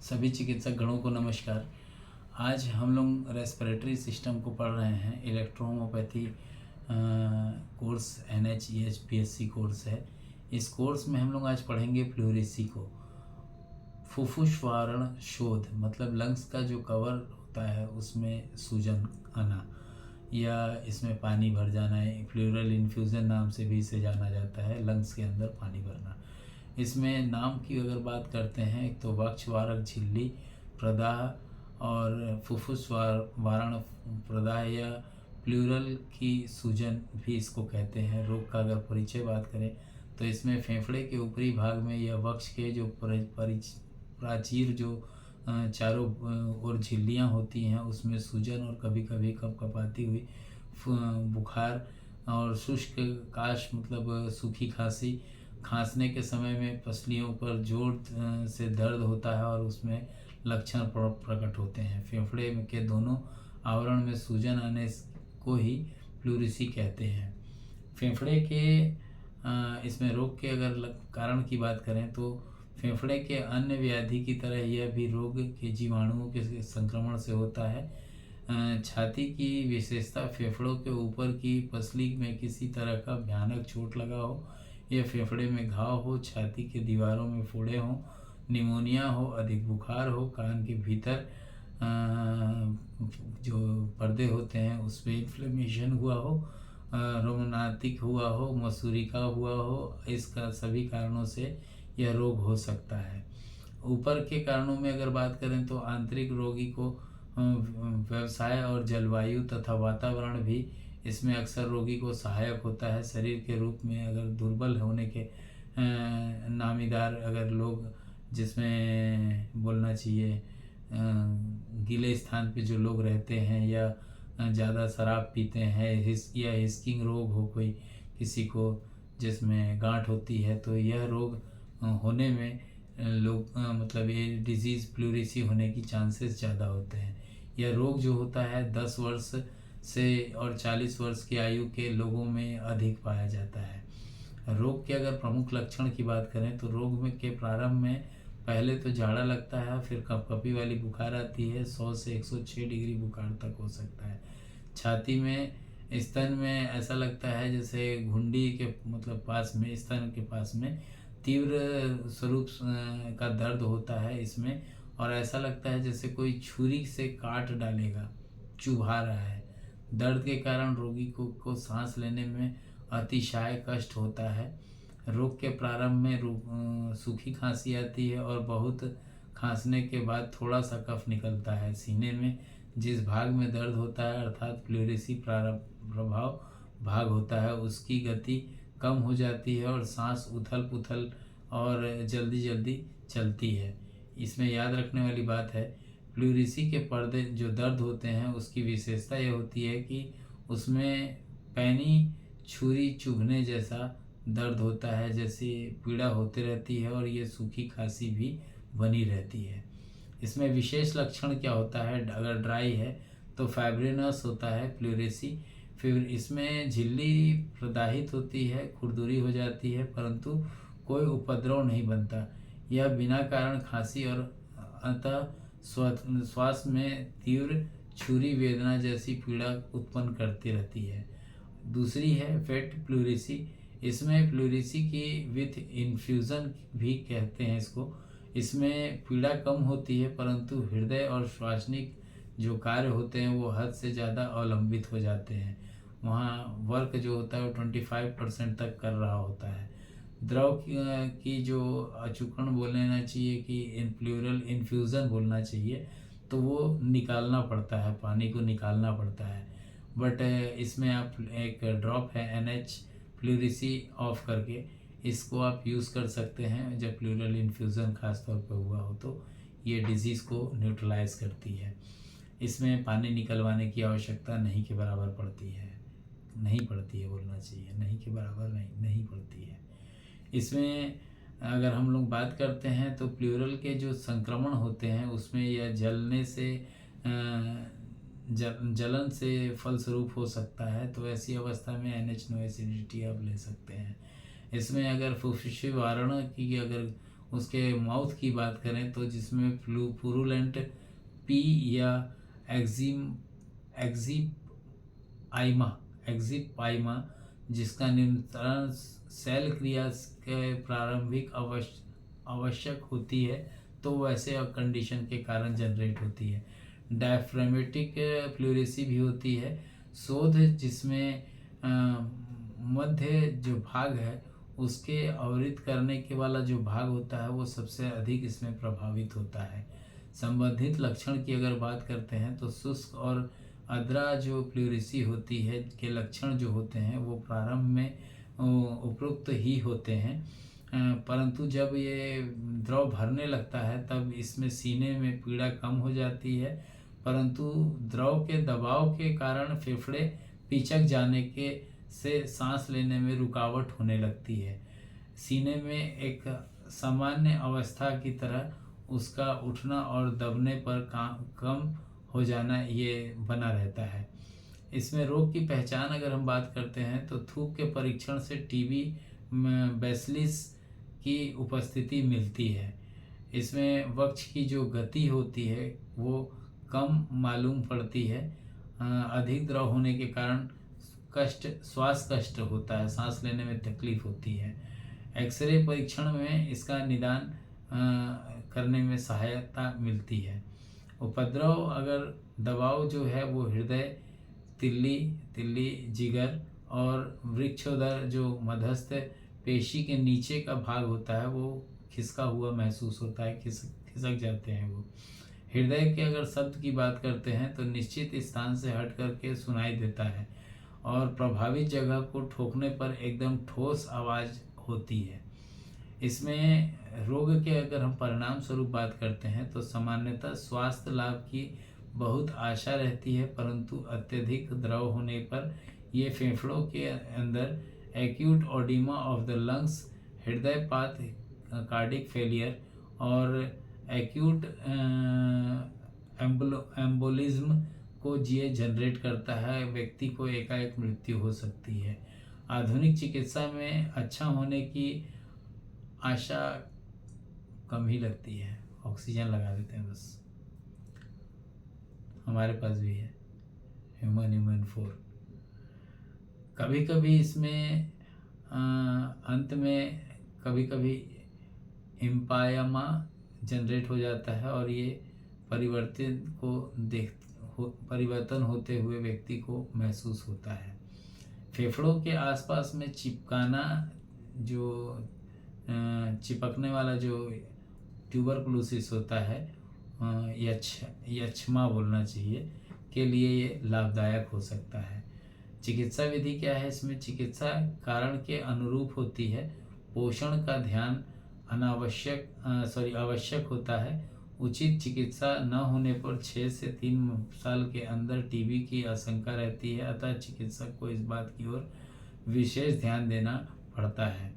सभी चिकित्सक गणों को नमस्कार। आज हम लोग रेस्पिरेटरी सिस्टम को पढ़ रहे हैं। Electrohomeopathy course NHEH BSc course है। इस कोर्स में हम लोग आज पढ़ेंगे प्लूरिसी को। फुफ्फुसवारण शोध मतलब लंग्स का जो कवर होता है उसमें सूजन आना या इसमें पानी भर जाना है। प्लूरल इन्फ्यूज़न नाम से भी इसे जाना जाता है, लंग्स के अंदर पानी भरना। इसमें नाम की अगर बात करते हैं, एक तो वक्षवारक झिल्ली प्रदाह और फुफ्फुस वारण प्रदाह या प्लूरल की सूजन भी इसको कहते हैं। रोग का अगर परिचय बात करें तो इसमें फेफड़े के ऊपरी भाग में या वक्ष के जो प्राचीर जो चारों ओर झिल्लियाँ होती हैं उसमें सूजन और कभी कभी कपकपाती हुई बुखार और शुष्क काश मतलब सूखी खांसी, खांसने के समय में पसलियों पर जोर से दर्द होता है और उसमें लक्षण प्रकट होते हैं। फेफड़े के दोनों आवरण में सूजन आने को ही प्लूरिसी कहते हैं। फेफड़े के इसमें रोग के अगर कारण की बात करें तो फेफड़े के अन्य व्याधि की तरह यह भी रोग के जीवाणुओं के संक्रमण से होता है। छाती की विशेषता फेफड़ों के ऊपर की पसली में किसी तरह का भयानक चोट लगा हो या फेफड़े में घाव हो, छाती के दीवारों में फोड़े हों, निमोनिया हो, अधिक बुखार हो, कान के भीतर जो पर्दे होते हैं उसमें इन्फ्लेमेशन हुआ हो, रोमनातिक हुआ हो, मसूरिका हुआ हो, इसका सभी कारणों से यह रोग हो सकता है। ऊपर के कारणों में अगर बात करें तो आंतरिक रोगी को व्यवसाय और जलवायु तथा वातावरण भी इसमें अक्सर रोगी को सहायक होता है। शरीर के रूप में अगर दुर्बल होने के नामीदार अगर लोग, जिसमें बोलना चाहिए गीले स्थान पे जो लोग रहते हैं या ज़्यादा शराब पीते हैं, या हिस्किंग रोग हो कोई किसी को जिसमें गांठ होती है, तो यह रोग होने में लोग मतलब ये डिजीज़ प्लूरिसी होने की चांसेस ज़्यादा होते हैं। यह रोग जो होता है 10 वर्ष से और 40 वर्ष की आयु के लोगों में अधिक पाया जाता है। रोग के अगर प्रमुख लक्षण की बात करें तो रोग में के प्रारंभ में पहले तो झाड़ा लगता है, फिर कपकपी वाली बुखार आती है। 100 से 106 डिग्री बुखार तक हो सकता है। छाती में, स्तन में ऐसा लगता है जैसे घुंडी के मतलब पास में, स्तन के पास में तीव्र स्वरूप का दर्द होता है इसमें, और ऐसा लगता है जैसे कोई छुरी से काट डालेगा, चुभा रहा है। दर्द के कारण रोगी को सांस लेने में अतिशय कष्ट होता है। रोग के प्रारंभ में सूखी खांसी आती है और बहुत खांसने के बाद थोड़ा सा कफ निकलता है। सीने में जिस भाग में दर्द होता है अर्थात प्लूरिसी प्रभाव भाग होता है, उसकी गति कम हो जाती है और सांस उथल पुथल और जल्दी जल्दी चलती है। इसमें याद रखने वाली बात है, प्लूरिसी के पर्दे जो दर्द होते हैं उसकी विशेषता ये होती है कि उसमें पैनी छुरी चुभने जैसा दर्द होता है, जैसे पीड़ा होती रहती है और ये सूखी खांसी भी बनी रहती है। इसमें विशेष लक्षण क्या होता है, अगर ड्राई है तो फाइब्रिनस होता है प्लूरिसी। फिर इसमें झिल्ली प्रदाहित होती है, खुरदुरी हो जाती है, परंतु कोई उपद्रव नहीं बनता। यह बिना कारण खांसी और अतः श्वास में तीव्र छुरी वेदना जैसी पीड़ा उत्पन्न करती रहती है। दूसरी है फेट प्लूरिसी। इसमें प्लूरिसी की विथ इन्फ्यूज़न भी कहते हैं इसको। इसमें पीड़ा कम होती है परंतु हृदय और श्वासनिक जो कार्य होते हैं वो हद से ज़्यादा अवलंबित हो जाते हैं। वहाँ वर्क जो होता है वो 25% तक कर रहा होता है। द्रव की जो अचूकण बोलना चाहिए कि इन प्लूरल इन्फ्यूज़न बोलना चाहिए, तो वो निकालना पड़ता है, पानी को निकालना पड़ता है। बट इसमें आप एक ड्रॉप है NH प्लूरिसी ऑफ करके, इसको आप यूज़ कर सकते हैं जब प्लूरल इन्फ्यूज़न खास तौर पर हुआ हो तो ये डिज़ीज़ को न्यूट्रलाइज करती है। इसमें पानी निकलवाने की आवश्यकता नहीं के बराबर पड़ती है, नहीं पड़ती है बोलना चाहिए, नहीं के बराबर नहीं पड़ती है। इसमें अगर हम लोग बात करते हैं तो प्लूरल के जो संक्रमण होते हैं उसमें यह जलने से जलन से फलस्वरूप हो सकता है, तो ऐसी अवस्था में NH नो एसिडिटी आप ले सकते हैं। इसमें अगर फुफ्फुसी वारण की अगर उसके माउथ की बात करें तो जिसमें पुरुलेंट पी या एक्जिम एग्जिपाइमा एग्जिपाइमा जिसका नियंत्रण सेल क्रिया के प्रारंभिक आवश्यक होती है, तो वैसे कंडीशन के कारण जनरेट होती है। डायफ्रामेटिक प्लूरेसी भी होती है। शोध जिसमें मध्य जो भाग है उसके अवरित करने के वाला जो भाग होता है वो सबसे अधिक इसमें प्रभावित होता है। संबंधित लक्षण की अगर बात करते हैं तो शुष्क और अद्रा जो प्लूरेसी होती है के लक्षण जो होते हैं वो प्रारंभ में उपरोक्त ही होते हैं, परंतु जब ये द्रव भरने लगता है तब इसमें सीने में पीड़ा कम हो जाती है, परंतु द्रव के दबाव के कारण फेफड़े पिचक जाने के से सांस लेने में रुकावट होने लगती है। सीने में एक सामान्य अवस्था की तरह उसका उठना और दबने पर कम हो जाना ये बना रहता है। इसमें रोग की पहचान अगर हम बात करते हैं तो थूक के परीक्षण से टीबी बैसिलस की उपस्थिति मिलती है। इसमें वक्ष की जो गति होती है वो कम मालूम पड़ती है। अधिक द्रव होने के कारण श्वास कष्ट होता है, सांस लेने में तकलीफ होती है। एक्सरे परीक्षण में इसका निदान करने में सहायता मिलती है। उपद्रव अगर दबाव जो है वो हृदय, तिल्ली, जिगर और वृक्षोदर जो मध्यस्थ पेशी के नीचे का भाग होता है वो खिसका हुआ महसूस होता है, खिसक जाते हैं वो। हृदय के अगर शब्द की बात करते हैं तो निश्चित स्थान से हट करके सुनाई देता है और प्रभावित जगह को ठोकने पर एकदम ठोस आवाज़ होती है। इसमें रोग के अगर हम परिणाम स्वरूप बात करते हैं तो सामान्यतः स्वास्थ्य लाभ की बहुत आशा रहती है, परंतु अत्यधिक द्रव होने पर ये फेफड़ों के अंदर acute oedema of the lungs, हृदयपात, कार्डिक फेलियर और एक्यूट एम्बोलिज्म को ये जनरेट करता है। व्यक्ति को एकाएक मृत्यु हो सकती है। आधुनिक चिकित्सा में अच्छा होने की आशा कम ही लगती है। ऑक्सीजन लगा देते हैं बस। हमारे पास भी है ह्यूमन 4। कभी कभी इसमें अंत में कभी कभी इम्पायमा जनरेट हो जाता है और ये परिवर्तन होते हुए व्यक्ति को महसूस होता है। फेफड़ों के आसपास में चिपकने वाला जो ट्यूबरकुलोसिस होता है, यक्षमा बोलना चाहिए, के लिए ये लाभदायक हो सकता है। चिकित्सा विधि क्या है? इसमें चिकित्सा कारण के अनुरूप होती है। पोषण का ध्यान आवश्यक होता है। उचित चिकित्सा न होने पर 6 से 3 साल के अंदर टीबी की आशंका रहती है, अतः चिकित्सक को इस बात की ओर विशेष ध्यान देना पड़ता है।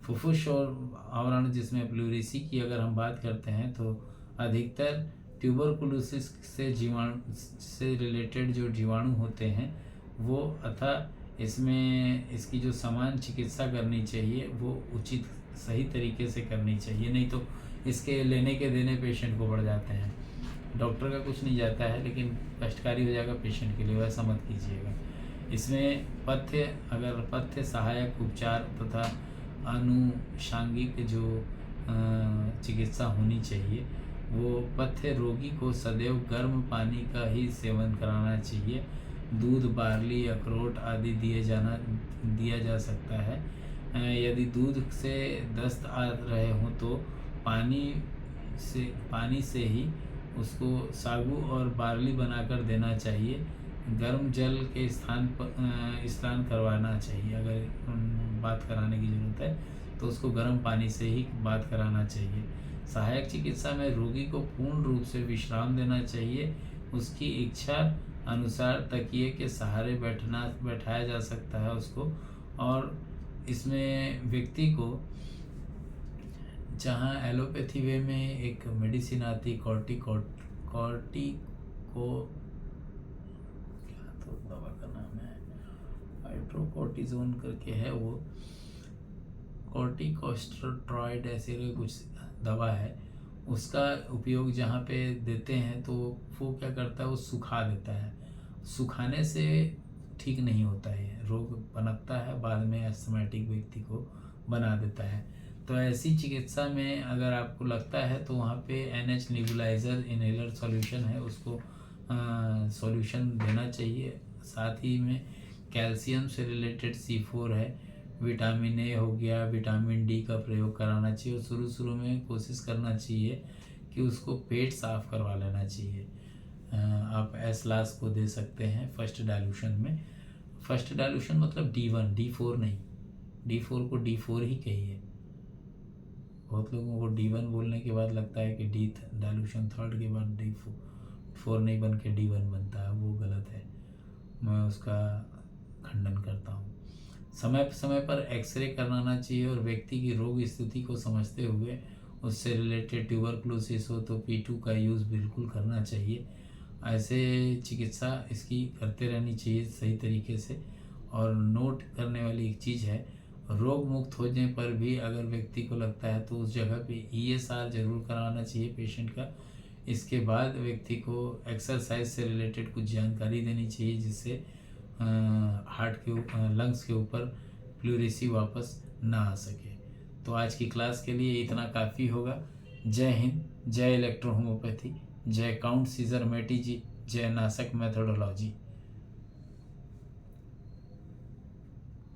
फुफ्फुस और आवरण जिसमें प्लूरेसी की अगर हम बात करते हैं तो अधिकतर ट्यूबरकुलोसिस से रिलेटेड जो जीवाणु होते हैं वो, अतः इसमें इसकी जो समान चिकित्सा करनी चाहिए वो उचित सही तरीके से करनी चाहिए, नहीं तो इसके लेने के देने पेशेंट को बढ़ जाते हैं। डॉक्टर का कुछ नहीं जाता है लेकिन कष्टकारी हो जाएगा पेशेंट के लिए, वैसा मत कीजिएगा। इसमें पथ्य सहायक उपचार तथा आनुषांगिक जो चिकित्सा होनी चाहिए वो पथ्य रोगी को सदैव गर्म पानी का ही सेवन कराना चाहिए। दूध, बार्ली, अखरोट आदि दिया जा सकता है। यदि दूध से दस्त आ रहे हों तो पानी से ही उसको सागू और बार्ली बनाकर देना चाहिए। गर्म जल के स्थान पर स्नान करवाना चाहिए। अगर बात कराने की ज़रूरत है तो उसको गर्म पानी से ही बात कराना चाहिए। सहायक चिकित्सा में रोगी को पूर्ण रूप से विश्राम देना चाहिए। उसकी इच्छा अनुसार तकिए के सहारे बैठाया जा सकता है उसको। और इसमें व्यक्ति को, जहाँ एलोपैथी वे में एक मेडिसिन आती कॉर्टिको क्या तो दवा का नाम है, हाइड्रोकोर्टिजोन करके है वो, कॉर्टिकोस्टेरॉइड ऐसे कुछ दवा है उसका उपयोग जहाँ पे देते हैं तो वो क्या करता है, वो सुखा देता है। सुखाने से ठीक नहीं होता है, रोग पनपता है, बाद में अस्थमैटिक व्यक्ति को बना देता है। तो ऐसी चिकित्सा में अगर आपको लगता है तो वहाँ पे NH नेबुलाइज़र इनहेलर सॉल्यूशन है, उसको सॉल्यूशन देना चाहिए। साथ ही में कैल्शियम से रिलेटेड C4 है, विटामिन ए हो गया, विटामिन डी का प्रयोग कराना चाहिए और शुरू में कोशिश करना चाहिए कि उसको पेट साफ़ करवा लेना चाहिए। आप एस्लास को दे सकते हैं फर्स्ट डाइल्यूशन में। फर्स्ट डाइल्यूशन मतलब D1, D4 नहीं, D4 को D4 ही कहिए। बहुत लोगों को D1 बोलने के बाद लगता है कि डी डाइल्यूशन थर्ड के बाद D4 नहीं बन के D1 बनता है, वो गलत है। मैं उसका खंडन करता हूँ। समय पर एक्सरे कराना चाहिए और व्यक्ति की रोग स्थिति को समझते हुए उससे रिलेटेड ट्यूबरकुलोसिस हो तो P2 का यूज़ बिल्कुल करना चाहिए। ऐसे चिकित्सा इसकी करते रहनी चाहिए सही तरीके से। और नोट करने वाली एक चीज़ है, रोग मुक्त होने पर भी अगर व्यक्ति को लगता है तो उस जगह पे ESR जरूर कराना चाहिए पेशेंट का। इसके बाद व्यक्ति को एक्सरसाइज से रिलेटेड कुछ जानकारी देनी चाहिए जिससे हार्ट के लंग्स के ऊपर प्लूरेसी वापस ना आ सके। तो आज की क्लास के लिए इतना काफ़ी होगा। जय हिंद, जय इलेक्ट्रो होम्योपैथी, जय काउंट सीजर मेटी जी, जय नासक मेथोडोलॉजी।